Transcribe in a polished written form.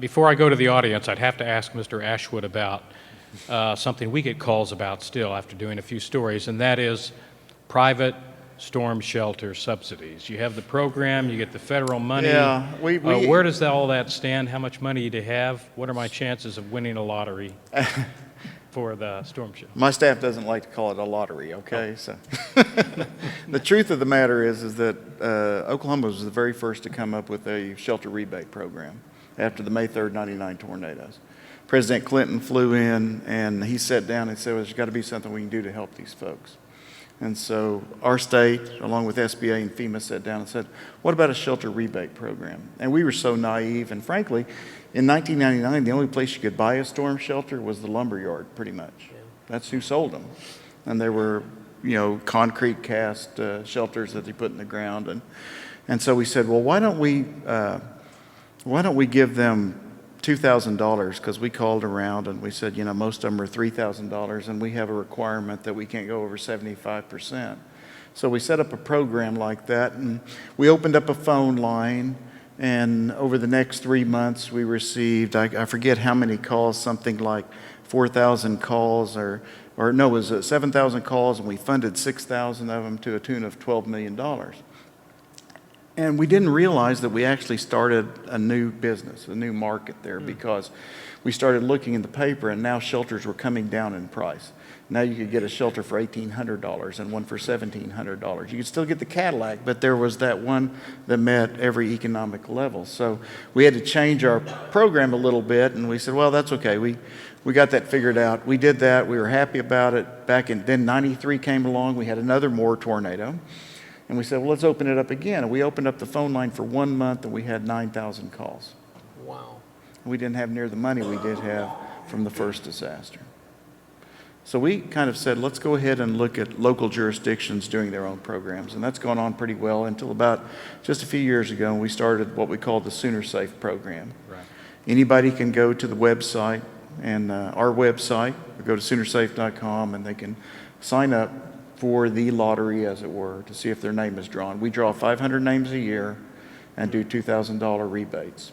Before I go to the audience, I'd have to ask Mr. Ashwood about something we get calls about still after doing a few stories, and that is private storm shelter subsidies. You have the program, you get the federal money. Yeah, where does all that stand? How much money do you have? What are my chances of winning a lottery for the storm shelter? My staff doesn't like to call it a lottery, okay? So the truth of the matter is that Oklahoma was the very first to come up with a shelter rebate program after the May 3rd, 99 tornadoes. President Clinton flew in and he sat down and said, well, there's got to be something we can do to help these folks. And so our state, along with SBA and FEMA, sat down and said, what about a shelter rebate program? And we were so naive, and frankly, in 1999, the only place you could buy a storm shelter was the lumber yard, pretty much. Yeah. That's who sold them. And they were, concrete cast shelters that they put in the ground. And so we said, well, why don't we give them $2,000, because we called around and we said, most of them are $3,000 and we have a requirement that we can't go over 75%. So we set up a program like that, and we opened up a phone line, and over the next 3 months we received, I forget how many calls, something like 4,000 calls, or no, it was 7,000 calls, and we funded 6,000 of them to a tune of $12 million. And we didn't realize that we actually started a new business, a new market there, because we started looking in the paper, and now shelters were coming down in price. Now you could get a shelter for $1,800 and one for $1,700. You could still get the Cadillac, but there was that one that met every economic level. So we had to change our program a little bit, and we said, well, that's okay. We got that figured out. We did that. We were happy about it. Then 93 came along. We had another more tornado. And we said, well, let's open it up again. And we opened up the phone line for 1 month, and we had 9,000 calls. Wow. We didn't have near the money we did have from the first disaster. So we kind of said, let's go ahead and look at local jurisdictions doing their own programs. And that's gone on pretty well until about just a few years ago, we started what we call the Sooner Safe program. Right. Anybody can go to the website, and our website, go to SoonerSafe.com, and they can sign up for the lottery, as it were, to see if their name is drawn. We draw 500 names a year and do $2,000 rebates.